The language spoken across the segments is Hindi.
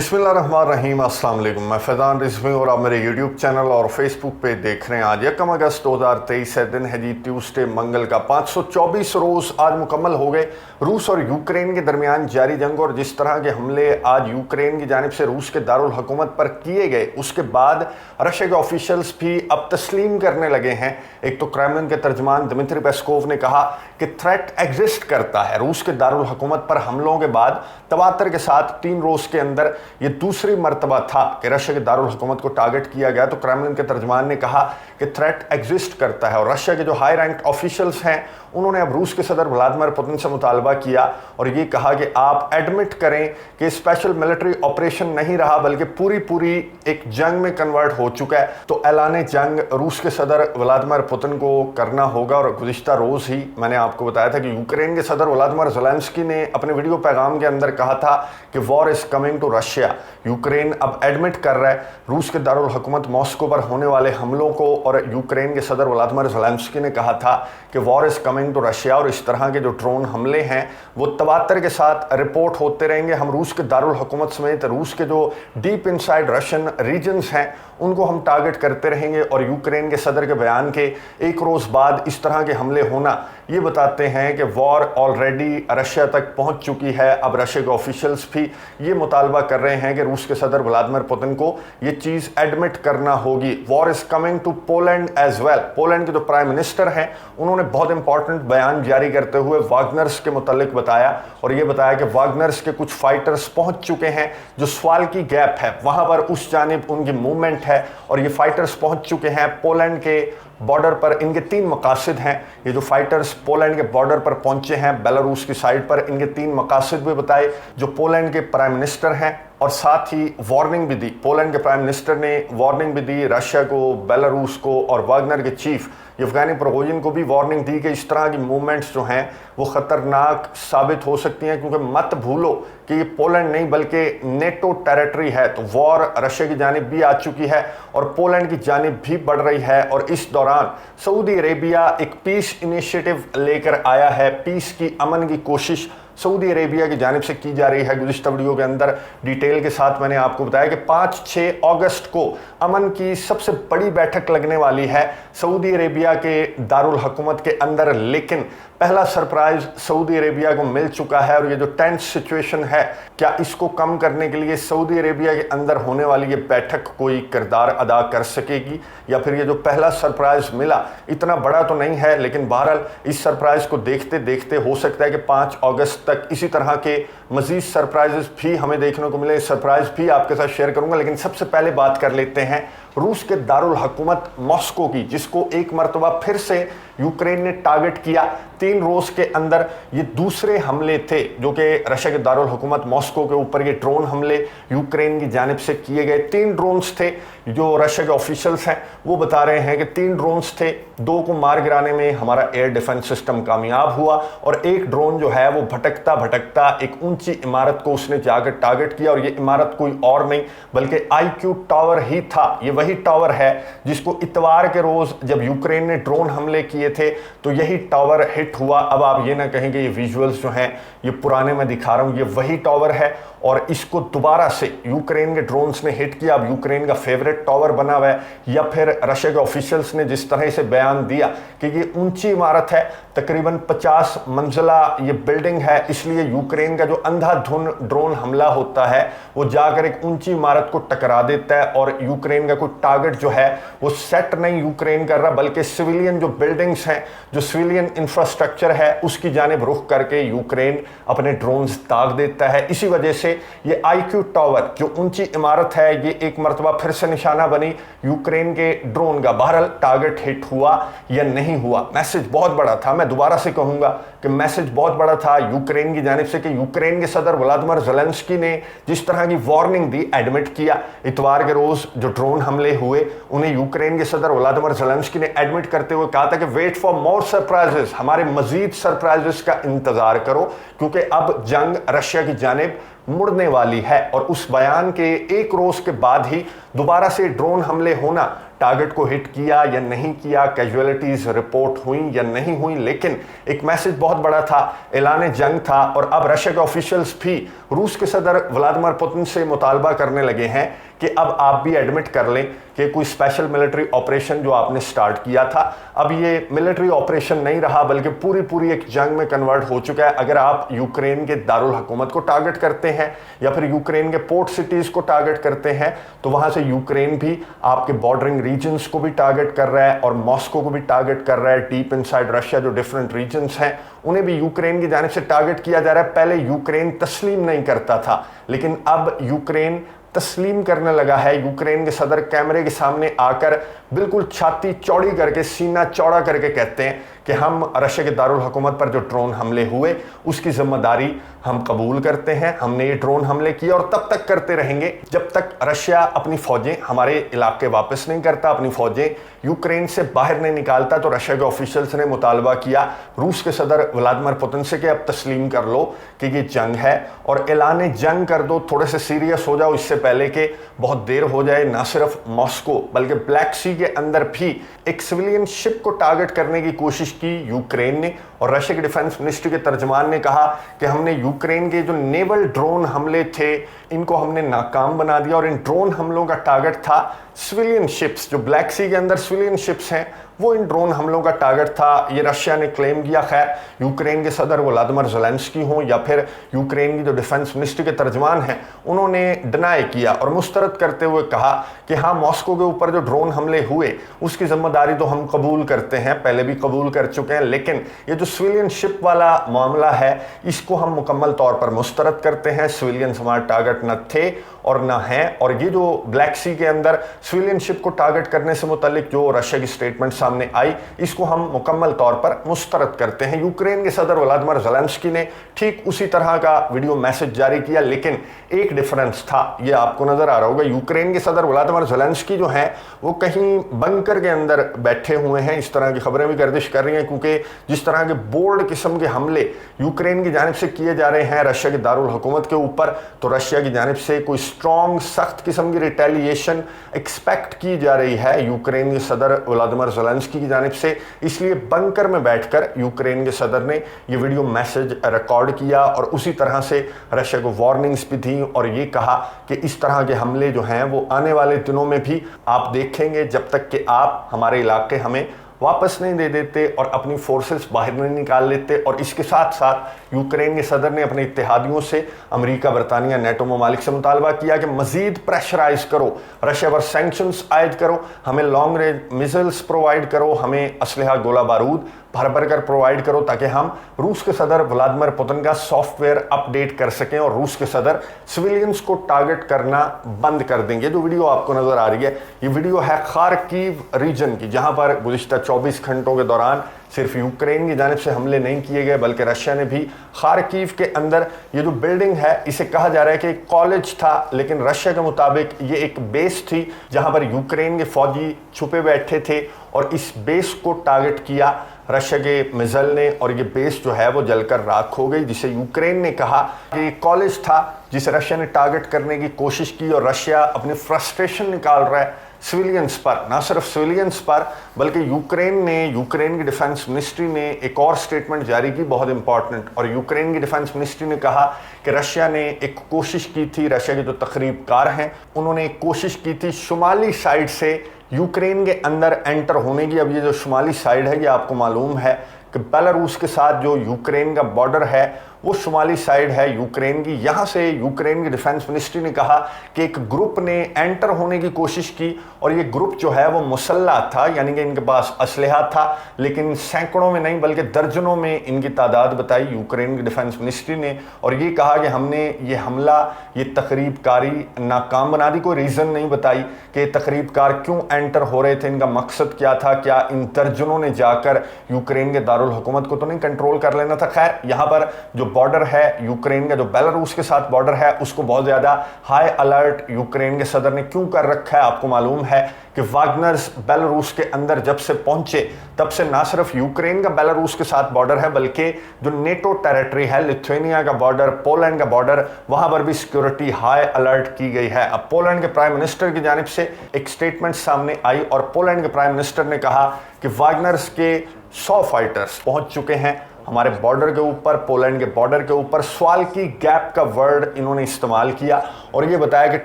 बिस्मिल्लाहिर्रहमानिर्रहीम। अस्सलाम वालेकुम। मैं फैज़ान रिजवी और आप मेरे यूट्यूब चैनल और फेसबुक पे देख रहे हैं। आज 1 अगस्त 2023 है, दिन है जी ट्यूसडे, मंगल का। 524 रोज़ आज मुकम्मल हो गए रूस और यूक्रेन के दरमियान जारी जंग। और जिस तरह के हमले आज यूक्रेन की जानिब से रूस के दारुल हुकूमत पर किए गए, उसके बाद रशिया के ऑफिशियल्स भी अब तस्लीम करने लगे हैं। एक तो क्रेमलिन के तर्जमान दिमित्री पेस्कोव ने कहा कि थ्रेट एग्जिस्ट करता है। रूस के दारुल हुकूमत पर हमलों के बाद तवातर के साथ 3 रोज़ के अंदर ये दूसरी मर्तबा था कि रशिया के दारुल हुकूमत को टारगेट किया गया। तो क्रेमलिन के तर्जमान ने कहा कि थ्रेट एग्जिस्ट करता है। और रशिया के जो हाई रैंक ऑफिशियल्स हैं, उन्होंने अब रूस के सदर व्लादिमीर पुतिन से मुतालबा किया और ये कहा कि आप एडमिट करें कि स्पेशल मिलिट्री ऑपरेशन नहीं रहा, बल्कि पूरी एक जंग में कन्वर्ट हो चुका है। तो ऐलान जंग रूस के सदर व्लादिमीर पुतिन को करना होगा। और गुज़िश्ता रोज़ ही मैंने आपको बताया था कि यूक्रेन के सदर व्लादिमीर ज़ेलेंस्की ने अपने वीडियो पैगाम के अंदर कहा था कि war is coming to Russia. Ukraine अब एडमिट कर रहा है रूस के दारुल हुकूमत मॉस्को पर होने वाले हमलों को। और यूक्रेन के सदर व्लादिमीर ज़ेलेंस्की ने कहा था कि war is coming to Russia. और इस तरह के जो ड्रोन हमले हैं वो तवातर के साथ रिपोर्ट होते रहेंगे। हम रूस के दारुल हुकूमत समेत रूस के जो डीप इनसाइड रशियन रीजन्स हैं उनको हम टारगेट करते रहेंगे। और यूक्रेन के सदर के बयान के 1 रोज़ बाद इस तरह के हमले होना ये बताते हैं कि वॉर ऑलरेडी रशिया तक पहुंच चुकी है। अब रशिया के ऑफिशियल्स भी ये मुतालबा कर रहे हैं कि रूस के सदर व्लादिमीर पुतिन को ये चीज़ एडमिट करना होगी। War is coming to Poland as well. Poland के जो प्राइम मिनिस्टर हैं उन्होंने बहुत इंपॉर्टेंट बयान जारी करते हुए वागनर्स के मुतालिक बताया और ये बताया कि वागनर्स के कुछ फाइटर्स पहुंच चुके हैं। जो स्वाल की गैप है वहाँ पर उस जानिब उनकी मूवमेंट है और ये फाइटर्स पहुंच चुके हैं पोलैंड के बॉर्डर पर। इनके 3 मकासद हैं। ये जो फाइटर्स पोलैंड के बॉर्डर पर पहुंचे हैं बेलारूस की साइड पर, इनके 3 मकासद भी बताए जो पोलैंड के प्राइम मिनिस्टर हैं। और साथ ही वार्निंग भी दी, पोलैंड के प्राइम मिनिस्टर ने वार्निंग भी दी रशिया को, बेलारूस को और वागनर के चीफ येवगेनी प्रिगोजिन को भी वार्निंग दी कि इस तरह की मूवमेंट्स जो हैं वो ख़तरनाक साबित हो सकती हैं, क्योंकि मत भूलो कि ये पोलैंड नहीं बल्कि नेटो टेरिटरी है। तो वॉर रशिया की जानिब भी आ चुकी है और पोलैंड की जानिब भी बढ़ रही है। और इस दौरान सऊदी अरेबिया एक पीस इनिशिएटिव लेकर आया है। पीस की, अमन की कोशिश सऊदी अरेबिया की जानिब से की जा रही है। गुज़िश्ता वीडियो के अंदर डिटेल के साथ मैंने आपको बताया कि 5-6 अगस्त को अमन की सबसे बड़ी बैठक लगने वाली है सऊदी अरेबिया के दारुल हुकूमत के अंदर। लेकिन पहला सरप्राइज सऊदी अरेबिया को मिल चुका है और ये जो टेंस सिचुएशन है, क्या इसको कम करने के लिए सऊदी अरेबिया के अंदर होने वाली ये बैठक कोई किरदार अदा कर सकेगी, या फिर ये जो पहला सरप्राइज मिला इतना बड़ा तो नहीं है, लेकिन बहरहाल इस सरप्राइज को देखते देखते हो सकता है कि 5 अगस्त तक इसी तरह के मजीद सरप्राइजेस भी हमें देखने को मिले। सरप्राइज भी आपके साथ शेयर करूंगा, लेकिन सबसे पहले बात कर लेते हैं रूस के दारुल हुकूमत मॉस्को की, जिसको एक मरतबा फिर से यूक्रेन ने टारगेट किया। 3 रोज़ के अंदर ये दूसरे हमले थे जो कि रशिया के दारुल हुकूमत मॉस्को के ऊपर ये ड्रोन हमले यूक्रेन की जानिब से किए गए। 3 ड्रोन्स थे। जो रशिया के ऑफिशियल्स हैं वो बता रहे हैं कि 3 ड्रोन्स थे। 2 को मार गिराने में हमारा एयर डिफेंस सिस्टम कामयाब हुआ और एक ड्रोन जो है वो भटकता भटकता एक ऊंची इमारत को उसने जाकर टारगेट किया। और ये इमारत कोई और नहीं बल्कि IQ टावर ही था। ये वही टावर है जिसको इतवार के रोज़ जब यूक्रेन ने ड्रोन हमले किए थे तो यही टावर हिट हुआ। अब आप ये ना कहें कि ये विजुअल्स जो हैं ये पुराने मैं दिखा रहा हूँ, ये वही टावर है और इसको दोबारा से यूक्रेन के ड्रोन्स ने हिट किया। अब यूक्रेन का फेवरेट टावर बना हुआ है। या फिर रशिया के ऑफिशियल्स ने जिस तरह से बयान दिया कि ये ऊंची इमारत है, तकरीबन 50 मंजिला ये बिल्डिंग है, इसलिए यूक्रेन का जो अंधाधुन ड्रोन हमला होता है वो जाकर एक ऊंची इमारत को टकरा देता है। और यूक्रेन का कोई टारगेट जो है वो सेट नहीं यूक्रेन कर रहा, बल्कि सिविलियन जो बिल्डिंग्स हैं, जो सिविलियन इंफ्रास्ट्रक्चर है उसकी जानिब रुख करके यूक्रेन अपने ड्रोन्स दाग देता है। इसी वजह से ये IQ टावर जो ऊंची इमारत है ये एक मरतबा फिर से निशाना बनी यूक्रेन के ड्रोन का। बहरहाल टारगेट हिट हुआ या नहीं हुआ, मैसेज बहुत बड़ा था। मैं दोबारा से कहूंगा कि मैसेज बहुत बड़ा था यूक्रेन की जानिब से कि यूक्रेन के सदर व्लादिमीर ज़ेलेंस्की ने जिस तरह की वार्निंग दी, एडमिट किया। इतवार के रोज जो ड्रोन हमले हुए उन्हें यूक्रेन के सदर व्लादिमीर ज़ेलेंस्की ने एडमिट करते हुए कहा था कि वेट फॉर मोर सरप्राइजेस, हमारे मजीद सरप्राइजेस का इंतजार करो, क्योंकि अब जंग रशिया की जानिब मुड़ने वाली है। और उस बयान के 1 रोज के बाद ही दोबारा से ड्रोन हमले होना टारगेट को हिट किया या नहीं किया, कैजुअलिटीज रिपोर्ट हुई या नहीं हुई, लेकिन एक मैसेज बहुत बड़ा था, ऐलान जंग था। और अब रशिया के ऑफिशियल्स भी रूस के सदर व्लादिमीर पुतिन से मुतालबा करने लगे हैं कि अब आप भी एडमिट कर लें कि कोई स्पेशल मिलिट्री ऑपरेशन जो आपने स्टार्ट किया था, अब ये मिलिट्री ऑपरेशन नहीं रहा बल्कि पूरी एक जंग में कन्वर्ट हो चुका है। अगर आप यूक्रेन के दारुल हुकूमत को टारगेट करते हैं या फिर यूक्रेन के पोर्ट सिटीज को टारगेट करते हैं, तो वहां से यूक्रेन भी आपके बॉर्डरिंग रीजन्स को भी टारगेट कर रहा है और मॉस्को को भी टारगेट कर रहा है। डीप इनसाइड रशिया जो डिफरेंट रीजन्स हैं उन्हें भी यूक्रेन की जानिब से टारगेट किया जा रहा है। पहले यूक्रेन तस्लीम नहीं करता था, लेकिन अब यूक्रेन तस्लीम करने लगा है। यूक्रेन के सदर कैमरे के सामने आकर बिल्कुल छाती चौड़ी करके, सीना चौड़ा करके कहते हैं कि हम रशिया के दारुल हुकूमत पर जो ड्रोन हमले हुए उसकी जिम्मेदारी हम कबूल करते हैं। हमने ये ड्रोन हमले किए और तब तक करते रहेंगे जब तक रशिया अपनी फौजें हमारे इलाके वापस नहीं करता, अपनी फौजें यूक्रेन से बाहर नहीं निकालता। तो रशिया के ऑफिशियल्स ने मुतालबा किया रूस के सदर व्लादिमीर पुतिन से कि अब तस्लीम कर लो कि ये जंग है और ऐलान जंग कर दो, थोड़े से सीरियस हो जाओ इससे पहले कि बहुत देर हो जाए। ना सिर्फ मॉस्को बल्कि ब्लैक सी के अंदर भी एक सिविलियन शिप को टारगेट करने की कोशिश की यूक्रेन ने, और रशिया के डिफेंस मिनिस्ट्री के तर्जमान ने कहा कि हमने यूक्रेन के जो नेवल ड्रोन हमले थे इनको हमने नाकाम बना दिया और इन ड्रोन हमलों का टारगेट था सिविलियन शिप्स। जो ब्लैक सी के अंदर सिविलियन शिप्स हैं वो इन ड्रोन हमलों का टारगेट था, ये रशिया ने क्लेम किया। खैर यूक्रेन के सदर व्लादिमीर ज़ेलेंस्की हों या फिर यूक्रेन की जो डिफेंस मिनिस्ट्री के तर्जमान हैं उन्होंने डिनाई किया और मुस्तरद करते हुए कहा कि हाँ, मॉस्को के ऊपर जो ड्रोन हमले हुए उसकी जिम्मेदारी तो हम कबूल करते हैं, पहले भी कबूल कर चुके हैं, लेकिन ये जो सिविलियन शिप वाला मामला है इसको हम मुकम्मल तौर पर मुस्तरद करते हैं। सिविलियंस हमारे टारगेट न थे और न हैं, और ये जो ब्लैक सी के अंदर सिविलियन शिप को टारगेट करने से मुतालिक जो रशिया की स्टेटमेंट सामने आई इसको हम मुकम्मल तौर पर मुस्तरद करते हैं। यूक्रेन के सदर व्लादिमीर ज़ेलेंस्की ने ठीक उसी तरह का वीडियो मैसेज जारी किया, लेकिन एक डिफरेंस था, ये आपको नजर आ रहा होगा। यूक्रेन के सदर व्लादिमीर ज़ेलेंस्की जो हैं वो कहीं बंकर के अंदर बैठे हुए हैं, इस तरह की खबरें भी गर्दिश कर रही हैं, क्योंकि जिस तरह के बोल्ड किस्म के हमले यूक्रेन की जानिब से किए जा रहे हैं रशिया के दारुल हुकूमत के ऊपर, तो रशिया की जानिब से कोई स्ट्रॉन्ग सख्त किस्म की रिटेलिएशन एक्सपेक्ट की जा रही है यूक्रेन के सदर व्लादिमीर ज़ेलेंस्की की जानिब से। इसलिए बंकर में बैठकर यूक्रेन के सदर ने ये वीडियो मैसेज रिकॉर्ड किया और उसी तरह से रशिया को वार्निंग्स भी दी और ये कहा कि इस तरह के हमले जो हैं वो आने वाले दिनों में भी आप देखेंगे जब तक कि आप हमारे इलाके हमें वापस नहीं दे देते और अपनी फोर्सेस बाहर नहीं निकाल लेते। और इसके साथ साथ यूक्रेन के सदर ने अपने इत्तेहादियों से, अमेरिका, बरतानिया, नेटो ममालिक से मुतालबा किया कि मजीद प्रेशराइज करो, रशिया पर सैंक्शंस आयद करो, हमें लॉन्ग रेंज मिसाइल्स प्रोवाइड करो, हमें असलहा गोला बारूद भर कर प्रोवाइड करो ताकि हम रूस के सदर व्लादिमीर पुतिन का सॉफ्टवेयर अपडेट कर सकें और रूस के सदर सिविलियंस को टारगेट करना बंद कर देंगे। जो वीडियो आपको नजर आ रही है ये वीडियो है खार्किव रीजन की, जहां पर गुज़िश्ता 24 घंटों के दौरान सिर्फ यूक्रेन की जानिब से हमले नहीं किए गए बल्कि रशिया ने भी खार्किव के अंदर, ये जो बिल्डिंग है इसे कहा जा रहा है कि एक कॉलेज था, लेकिन रशिया के मुताबिक ये एक बेस थी जहां पर यूक्रेन के फौजी छुपे बैठे थे और इस बेस को टारगेट किया रशिया के मिसाइल ने और ये बेस जो है वो जलकर राख हो गई, जिसे यूक्रेन ने कहा कि ये कॉलेज था जिसे रशिया ने टारगेट करने की कोशिश की। और रशिया अपनी फ्रस्ट्रेशन निकाल रहा है सिविलियंस पर, ना सिर्फ सिविलियंस पर बल्कि यूक्रेन की डिफेंस मिनिस्ट्री ने एक और स्टेटमेंट जारी की, बहुत इंपॉर्टेंट। और यूक्रेन की डिफेंस मिनिस्ट्री ने कहा कि रशिया ने एक कोशिश की थी, रशिया के जो तकरीबकार हैं उन्होंने एक कोशिश की थी शुमाली साइड से यूक्रेन के अंदर एंटर होने की। अब ये जो शुमाली साइड है ये आपको मालूम है कि बेलारूस के साथ जो यूक्रेन का बॉर्डर है वो शुमाली साइड है यूक्रेन की। यहाँ से यूक्रेन की डिफेंस मिनिस्ट्री ने कहा कि एक ग्रुप ने एंटर होने की कोशिश की और ये ग्रुप जो है वो मुसल्ला था, यानी कि इनके पास असलहा था, लेकिन सैकड़ों में नहीं बल्कि दर्जनों में इनकी तादाद बताई यूक्रेन की डिफेंस मिनिस्ट्री ने। और ये कहा कि हमने ये हमला, ये तकरीबकारी नाकाम बना दी। कोई रीज़न नहीं बताई कि तकरीबकार क्यों एंटर हो रहे थे, इनका मकसद क्या था, क्या इन दर्जनों ने जाकर यूक्रेन के दारुल हुकूमत को तो नहीं कंट्रोल कर लेना था। खैर यहाँ पर जो बॉर्डर है यूक्रेन का, जो बेलारूस के साथ बॉर्डर है, उसको बहुत ज़्यादा हाई अलर्ट यूक्रेन के सदर ने क्यों कर रखा है? आपको मालूम है कि वागनर्स बेलारूस के अंदर जब से पहुंचे तब से ना सिर्फ यूक्रेन का बेलारूस के साथ बॉर्डर है, बल्कि जो नेटो टेरिटरी है, लिथुआनिया का बॉर्डर, पोलैंड का बॉर्डर, वहां पर भी सिक्योरिटी हाई अलर्ट की गई है। अब पोलैंड के प्राइम मिनिस्टर की जानिब से एक स्टेटमेंट सामने आई और पोलैंड के प्राइम मिनिस्टर ने कहा कि वागनर्स के 100 फाइटर्स पहुंच चुके हैं हमारे बॉर्डर के ऊपर, पोलैंड के बॉर्डर के ऊपर। सवाल की गैप का वर्ड इन्होंने इस्तेमाल किया और ये बताया कि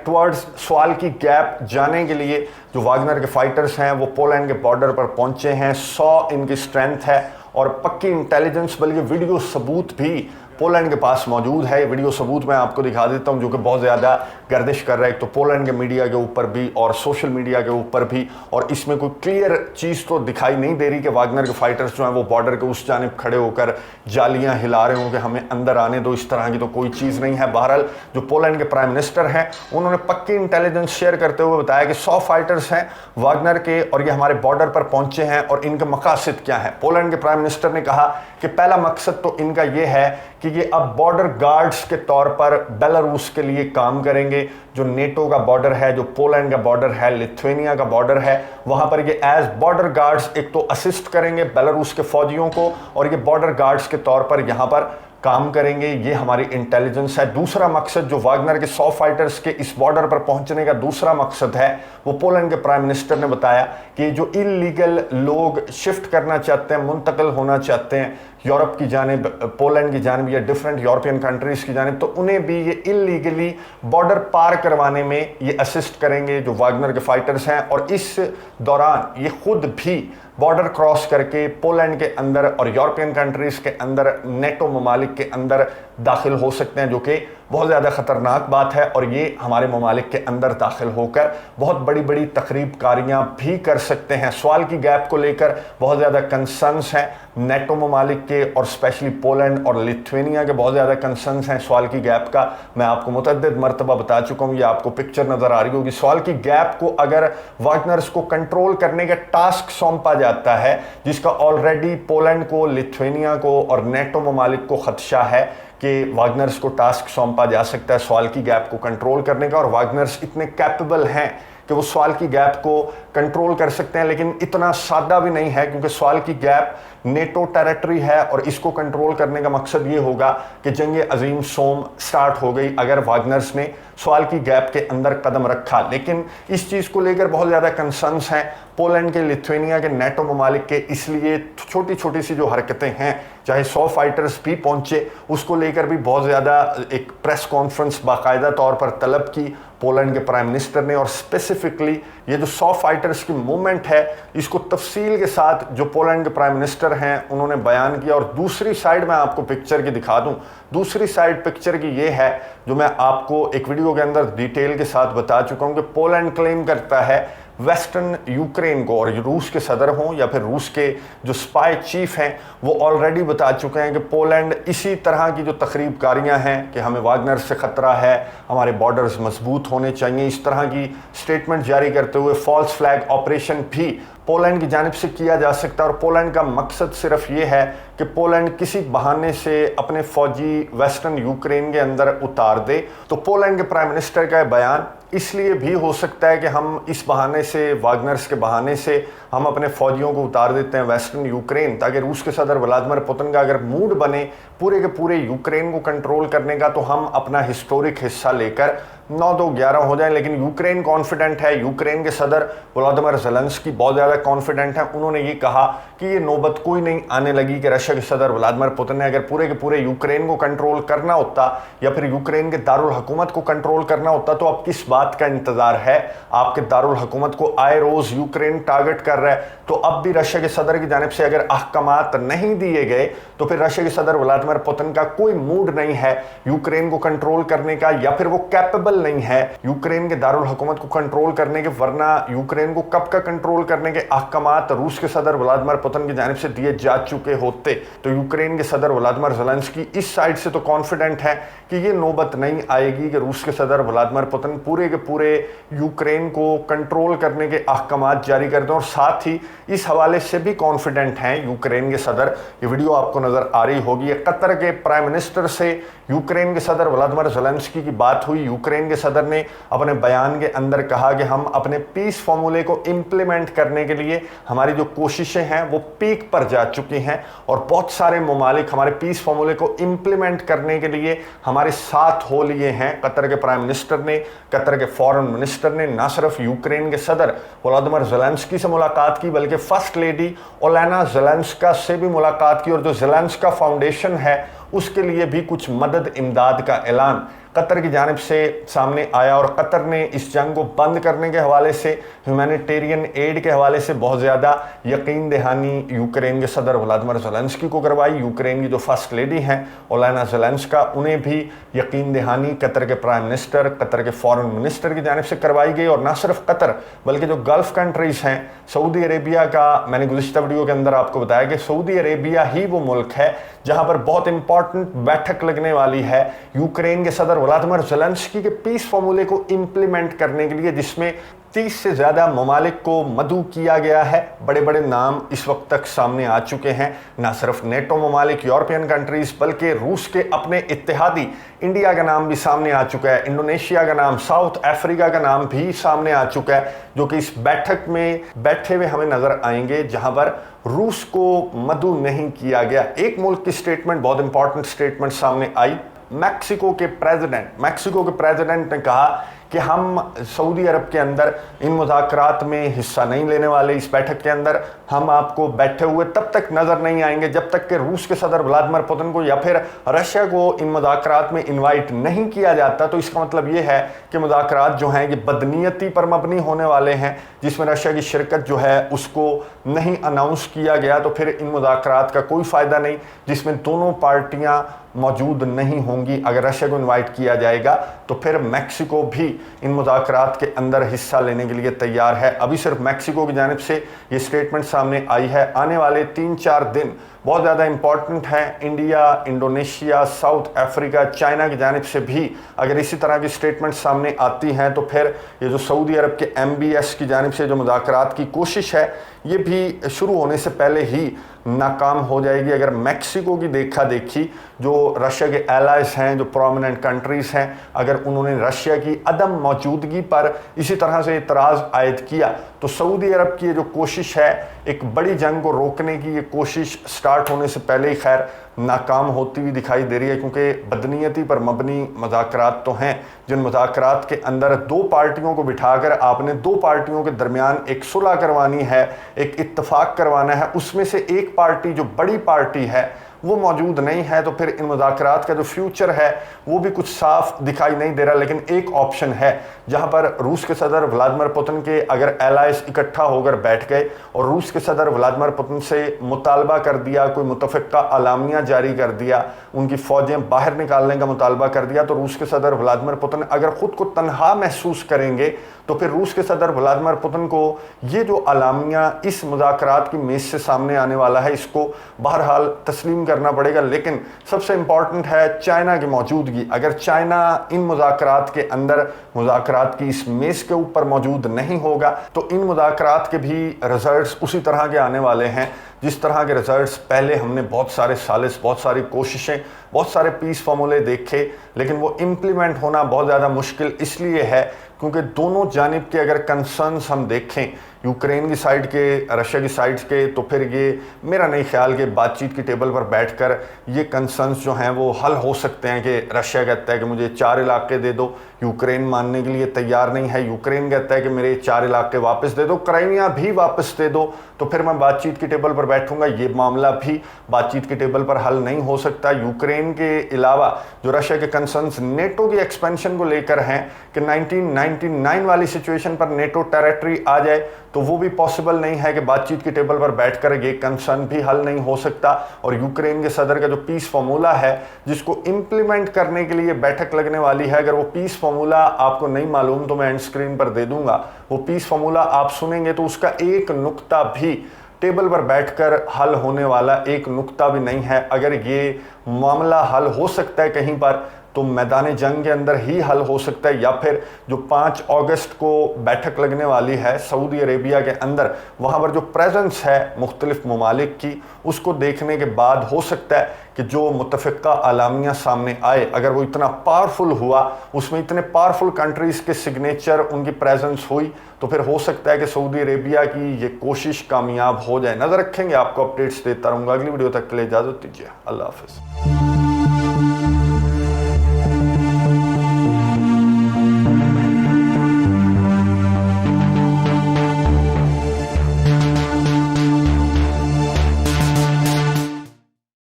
टुवर्ड्स सवाल की गैप जाने के लिए जो वागनर के फाइटर्स हैं वो पोलैंड के बॉर्डर पर पहुंचे हैं। 100 इनकी स्ट्रेंथ है और पक्की इंटेलिजेंस, बल्कि वीडियो सबूत भी पोलैंड के पास मौजूद है। वीडियो सबूत मैं आपको दिखा देता हूं जो कि बहुत ज़्यादा गर्दिश कर रहा है, एक तो पोलैंड के मीडिया के ऊपर भी और सोशल मीडिया के ऊपर भी, और इसमें कोई क्लियर चीज़ तो दिखाई नहीं दे रही कि वागनर के फाइटर्स जो हैं वो बॉर्डर के उस जानिब खड़े होकर जालियां हिला रहे हों कि हमें अंदर आने दो, इस तरह की तो कोई चीज़ नहीं है। बहरहाल जो पोलैंड के प्राइम मिनिस्टर हैं उन्होंने पक्की इंटेलिजेंस शेयर करते हुए बताया कि 100 फाइटर्स हैं वागनर के और ये हमारे बॉर्डर पर पहुंचे हैं और इनके मकासद क्या है। पोलैंड के प्राइम मिनिस्टर ने कहा कि पहला मकसद तो इनका ये है कि ये अब बॉर्डर गार्ड्स के तौर पर बेलारूस के लिए काम करेंगे। जो नेटो का बॉर्डर है, जो पोलैंड का बॉर्डर है, लिथुआनिया का बॉर्डर है, वहां पर ये एज बॉर्डर गार्ड्स एक तो असिस्ट करेंगे बेलारूस के फौजियों को और ये बॉर्डर गार्ड्स के तौर पर यहां पर काम करेंगे। ये हमारी इंटेलिजेंस है। दूसरा मकसद जो वागनर के 100 फाइटर्स के इस बॉर्डर पर पहुंचने का दूसरा मकसद है वो पोलैंड के प्राइम मिनिस्टर ने बताया कि जो इलीगल लोग शिफ्ट करना चाहते हैं, मुंतकिल होना चाहते हैं यूरोप की जानिब, पोलैंड की जानिब या डिफरेंट यूरोपियन कंट्रीज की जानिब, तो उन्हें भी ये इलीगली बॉर्डर पार करवाने में ये असिस्ट करेंगे जो वागनर के फाइटर्स हैं। और इस दौरान ये खुद भी बॉर्डर क्रॉस करके पोलैंड के अंदर और यूरोपियन कंट्रीज के अंदर, नेटो ममालिक के अंदर दाखिल हो सकते हैं, जो कि बहुत ज़्यादा ख़तरनाक बात है। और ये हमारे ममालिक के अंदर दाखिल होकर बहुत बड़ी बड़ी तखरीबकारियाँ भी कर सकते हैं। सवाल की गैप को लेकर बहुत ज़्यादा कंसर्न्स हैं नेटो ममालिक के और स्पेशली पोलैंड और लिथुआनिया के बहुत ज़्यादा कंसर्न्स हैं सवाल की गैप का। मैं आपको मुतअद्दिद मरतबा बता चुका हूँ, ये आपको पिक्चर नज़र आ रही होगी। सवाल की गैप को अगर वागनर्स को कंट्रोल करने का टास्क सौंपा जाता है, जिसका ऑलरेडी पोलैंड को, लिथुआनिया को और नेटो ममालिक को खदशा है कि वागनर्स को टास्क सौंपा जा सकता है सवाल की गैप को कंट्रोल करने का, और वागनर्स इतने कैपेबल हैं कि वो सवाल की गैप को कंट्रोल कर सकते हैं, लेकिन इतना सादा भी नहीं है क्योंकि सवाल की गैप नेटो टेरिटरी है और इसको कंट्रोल करने का मकसद ये होगा कि जंग अजीम सोम स्टार्ट हो गई अगर वागनर्स ने सवाल की गैप के अंदर कदम रखा। लेकिन इस चीज़ को लेकर बहुत ज़्यादा कंसर्न्स हैं पोलैंड के, लिथुआनिया के, नेटो ममालिक के, इसलिए छोटी छोटी सी जो हरकतें हैं, चाहे 100 फाइटर्स भी पहुंचे, उसको लेकर भी बहुत ज़्यादा एक प्रेस कॉन्फ्रेंस बाकायदा तौर पर तलब की पोलैंड के प्राइम मिनिस्टर ने। और स्पेसिफिकली ये जो 100 फाइटर्स की मूवमेंट है इसको तफसील के साथ जो पोलैंड के प्राइम मिनिस्टर हैं उन्होंने बयान किया। और दूसरी साइड मैं आपको पिक्चर की दिखा दूं, दूसरी साइड पिक्चर की ये है जो मैं आपको एक वीडियो के अंदर डिटेल के साथ बता चुका हूं कि पोलैंड क्लेम करता है वेस्टर्न यूक्रेन को, और रूस के सदर हों या फिर रूस के जो स्पाई चीफ हैं वो ऑलरेडी बता चुके हैं कि पोलैंड इसी तरह की जो तखरीबकारियां हैं कि हमें वागनर से ख़तरा है, हमारे बॉर्डर्स मजबूत होने चाहिए, इस तरह की स्टेटमेंट जारी करते हुए फॉल्स फ्लैग ऑपरेशन भी पोलैंड की जानिब से किया जा सकता है। और पोलैंड का मकसद सिर्फ ये है कि पोलैंड किसी बहाने से अपने फौजी वेस्टर्न यूक्रेन के अंदर उतार दे। तो पोलैंड के प्राइम मिनिस्टर का बयान इसलिए भी हो सकता है कि हम इस बहाने से, वागनर्स के बहाने से हम अपने फौजियों को उतार देते हैं वेस्टर्न यूक्रेन, ताकि रूस के सदर व्लादिमीर पुतिन का अगर मूड बने पूरे के पूरे यूक्रेन को कंट्रोल करने का तो हम अपना हिस्टोरिक हिस्सा लेकर 9-2-11 हो जाए। लेकिन यूक्रेन कॉन्फिडेंट है, यूक्रेन के सदर व्लादिमीर ज़ेलेंस्की बहुत ज़्यादा कॉन्फिडेंट है। उन्होंने ये कहा कि ये नौबत कोई नहीं आने लगी कि रशिया के सदर व्लादिमीर पुतिन ने अगर पूरे के पूरे यूक्रेन को कंट्रोल करना होता या फिर यूक्रेन के दारुल हुकूमत को कंट्रोल करना होता तो अब किस बात का इंतजार है? आपके दारुल हुकूमत को आए रोज़ यूक्रेन टारगेट कर रहा है। तो अब भी रशिया के सदर की जानिब से अगर अहकामात नहीं दिए गए तो फिर रशिया के सदर व्लादिमीर पुतिन का कोई मूड नहीं है यूक्रेन को कंट्रोल करने का, या फिर वो कैपेबल मुकम्मल नहीं है यूक्रेन के दारुल हुकूमत को कंट्रोल करने के, वरना यूक्रेन को कब का कंट्रोल करने के अहकामात रूस के सदर व्लादिमीर पुतिन की जानिब से दिए जा चुके होते। तो यूक्रेन के सदर व्लादिमीर ज़ेलेंस्की इस साइड से तो कॉन्फिडेंट है कि ये नौबत नहीं आएगी कि रूस के सदर व्लादिमीर पुतिन पूरे के पूरे यूक्रेन को कंट्रोल करने के अहकामात जारी कर दें, और साथ ही इस हवाले से भी कॉन्फिडेंट हैं यूक्रेन के सदर। ये वीडियो आपको नजर आ रही होगी, कतर के प्राइम मिनिस्टर से यूक्रेन के सदर व्लादिमीर ज़ेलेंस्की की बात हुई। यूक्रेन के सदर ने अपने बयान के अंदर कहा कि हम अपने पीस फॉर्मूले को इंप्लीमेंट करने के लिए हमारी जो कोशिशें हैं वो पीक पर जा चुकी हैं, और बहुत सारे ममालिक हमारे पीस फॉर्मूले को इंप्लीमेंट करने के लिए हमारे साथ हो लिए हैं। कतर के प्राइम मिनिस्टर ने, कतर के फॉरेन मिनिस्टर ने न सिर्फ यूक्रेन के सदर व्लादिमीर ज़ेलेंस्की से मुलाकात की, बल्कि फर्स्ट लेडी ओलेना ज़ेलेंस्का से भी मुलाकात की, और जो ज़ेलेंस्का फाउंडेशन है उसके लिए भी कुछ मदद इमदाद का ऐलान कतर की जानिब से सामने आया। और कतर ने इस जंग को बंद करने के हवाले से, ह्यूमैनिटेरियन एड के हवाले से बहुत ज़्यादा यकीन दहानी यूक्रेन के सदर व्लादिमीर ज़ेलेंस्की को करवाई। यूक्रेन की जो फर्स्ट लेडी हैं ओलेना ज़ेलेंस्का, उन्हें भी यकीन दहानी कतर के प्राइम मिनिस्टर, कतर के फॉरेन मिनिस्टर की जानिब से करवाई गई। और न सिर्फ कतर बल्कि जो गल्फ़ कंट्रीज़ हैं, सऊदी अरेबिया का मैंने गुज़िश्ता वीडियो के अंदर आपको बताया कि सऊदी अरेबिया ही वो मुल्क है जहाँ पर बहुत इंपॉर्टेंट बैठक लगने वाली है यूक्रेन के सदर व्लादिमीर ज़ेलेंस्की के पीस फॉर्मूले को इंप्लीमेंट करने के लिए, जिसमें 30 से ज़्यादा ममालिक को मदऊ किया गया है। बड़े बड़े नाम इस वक्त तक सामने आ चुके हैं, ना सिर्फ नेटो ममालिक, यूरोपियन कंट्रीज़, बल्कि रूस के अपने इत्तेहादी इंडिया का नाम भी सामने आ चुका है, इंडोनेशिया का नाम, साउथ अफ्रीका का नाम भी सामने आ चुका है, जो कि इस बैठक में बैठे हुए हमें नज़र आएंगे जहां पर रूस को मदऊ नहीं किया गया। एक मुल्क की स्टेटमेंट, बहुत इंपॉर्टेंट स्टेटमेंट सामने आई। मैक्सिको के प्रेसिडेंट ने कहा कि हम सऊदी अरब के अंदर इन मुज़ाकरात में हिस्सा नहीं लेने वाले, इस बैठक के अंदर हम आपको बैठे हुए तब तक नज़र नहीं आएंगे जब तक कि रूस के सदर व्लादिमीर पुतिन को या फिर रशिया को इन मुज़ाकरात में इनवाइट नहीं किया जाता। तो इसका मतलब ये है कि मुज़ाकरात जो हैं ये बदनीयती पर मबनी होने वाले हैं, जिसमें रशिया की शिरकत जो है उसको नहीं अनाउंस किया गया, तो फिर इन मुज़ाकरात का कोई फ़ायदा नहीं, जिसमें दोनों पार्टियां मौजूद नहीं होंगी। अगर रशिया को इनवाइट किया जाएगा तो फिर मैक्सिको भी इन मुज़ाकरात के अंदर हिस्सा लेने के लिए तैयार है। अभी सिर्फ मैक्सिको की जानिब से ये स्टेटमेंट सामने आई है। आने वाले 3-4 दिन बहुत ज़्यादा इंपॉर्टेंट है। India, Indonesia, south Africa, China की जानिब से भी अगर इसी तरह की स्टेटमेंट सामने आती हैं तो फिर ये जो सऊदी अरब के MBS की जानिब से जो मुज़ाकरात की कोशिश है ये भी शुरू होने से पहले ही नाकाम हो जाएगी। अगर मैक्सिको की देखा देखी, जो रशिया के एलाइज हैं, जो प्रोमिनेंट कंट्रीज़ हैं, अगर उन्होंने रशिया की अदम मौजूदगी पर इसी तरह से इतराज़ आयद किया तो सऊदी अरब की ये जो कोशिश है एक बड़ी जंग को रोकने की, ये कोशिश स्टार्ट होने से पहले ही खैर नाकाम होती हुई दिखाई दे रही है, क्योंकि बदनीयती पर मबनी मुज़ाकरात तो हैं, जिन मुज़ाकरात के अंदर दो पार्टियों को बिठाकर आपने दो पार्टियों के दरमियान एक सुलह करवानी है, एक इत्तफाक करवाना है, उसमें से एक पार्टी जो बड़ी पार्टी है वो मौजूद नहीं है, तो फिर इन मुज़ाकरात का जो फ्यूचर है वो भी कुछ साफ दिखाई नहीं दे रहा। लेकिन एक ऑप्शन है जहां पर रूस के सदर व्लादिमीर पुतिन के अगर एलाइज इकट्ठा होकर बैठ गए और रूस के सदर व्लादिमीर पुतिन से मुतालबा कर दिया, कोई मुतफ़िक़ा अलामिया जारी कर दिया, उनकी फ़ौजें बाहर निकालने का मुतालबा कर दिया, तो रूस के सदर व्लादिमीर पुतिन अगर ख़ुद को तनहा महसूस करेंगे तो फिर रूस के सदर व्लादिमीर पुतिन को ये जो अलामिया इस मुज़ाकरात की मेज़ से सामने आने वाला है इसको बहरहाल तस्लीम करना पड़ेगा। लेकिन सबसे इम्पॉर्टेंट है चाइना की मौजूदगी। अगर चाइना इन मुज़ाकरात के अंदर, मुज़ाकरात की इस मेज़ के ऊपर मौजूद नहीं होगा तो इन मुज़ाकरात के भी रिजल्ट्स उसी तरह के आने वाले हैं जिस तरह के रिजल्ट्स पहले हमने बहुत सारे सालिस, बहुत सारी कोशिशें, बहुत सारे पीस फार्मूले देखे, लेकिन वो इम्प्लीमेंट होना बहुत ज़्यादा मुश्किल इसलिए है क्योंकि दोनों जानिब के अगर कंसर्न्स हम देखें, यूक्रेन की साइड के, रशिया की साइड के, तो फिर ये मेरा नहीं ख्याल कि बातचीत की टेबल पर बैठकर ये कंसर्न्स जो हैं वो हल हो सकते हैं कि रशिया कहता है कि मुझे 4 इलाके दे दो, यूक्रेन मानने के लिए तैयार नहीं है, यूक्रेन कहता है कि मेरे 4 इलाके वापस दे दो, क्राइमिया भी वापस दे दो, तो फिर मैं बातचीत की टेबल पर बैठूंगा। ये मामला भी बातचीत की टेबल पर हल नहीं हो सकता। यूक्रेन के अलावा जो रशिया के कंसर्न्स नेटो की एक्सपेंशन को लेकर हैं कि 1999 वाली सिचुएशन पर नेटो टेरिटरी आ जाए तो वो भी पॉसिबल नहीं है कि बातचीत की टेबल पर बैठकर ये कंसर्न भी हल नहीं हो सकता। और यूक्रेन के सदर का जो पीस फार्मूला है जिसको इंप्लीमेंट करने के लिए बैठक लगने वाली है, अगर वो पीस फार्मूला आपको नहीं मालूम तो मैं एंड स्क्रीन पर दे दूंगा। वो पीस फार्मूला आप सुनेंगे तो उसका एक नुक्ता भी टेबल पर बैठकर हल होने वाला एक नुक्ता भी नहीं है। अगर ये मामला हल हो सकता है कहीं पर तो मैदान जंग के अंदर ही हल हो सकता है, या फिर जो 5 अगस्त को बैठक लगने वाली है सऊदी अरेबिया के अंदर, वहाँ पर जो प्रेजेंस है मुख्तलिफ ममालिक की उसको देखने के बाद हो सकता है कि जो मुतफ़िक़ा आलामिया सामने आए, अगर वो इतना पावरफुल हुआ, उसमें इतने पावरफुल कंट्रीज़ के सिग्नेचर उनकी प्रेजेंस हुई, तो फिर हो सकता है कि सऊदी अरेबिया की ये कोशिश कामयाब हो जाए। नज़र रखेंगे, आपको अपडेट्स देता रहूँगा। अगली वीडियो तक के लिए इजाज़त दीजिए। अल्लाह हाफ़िज़।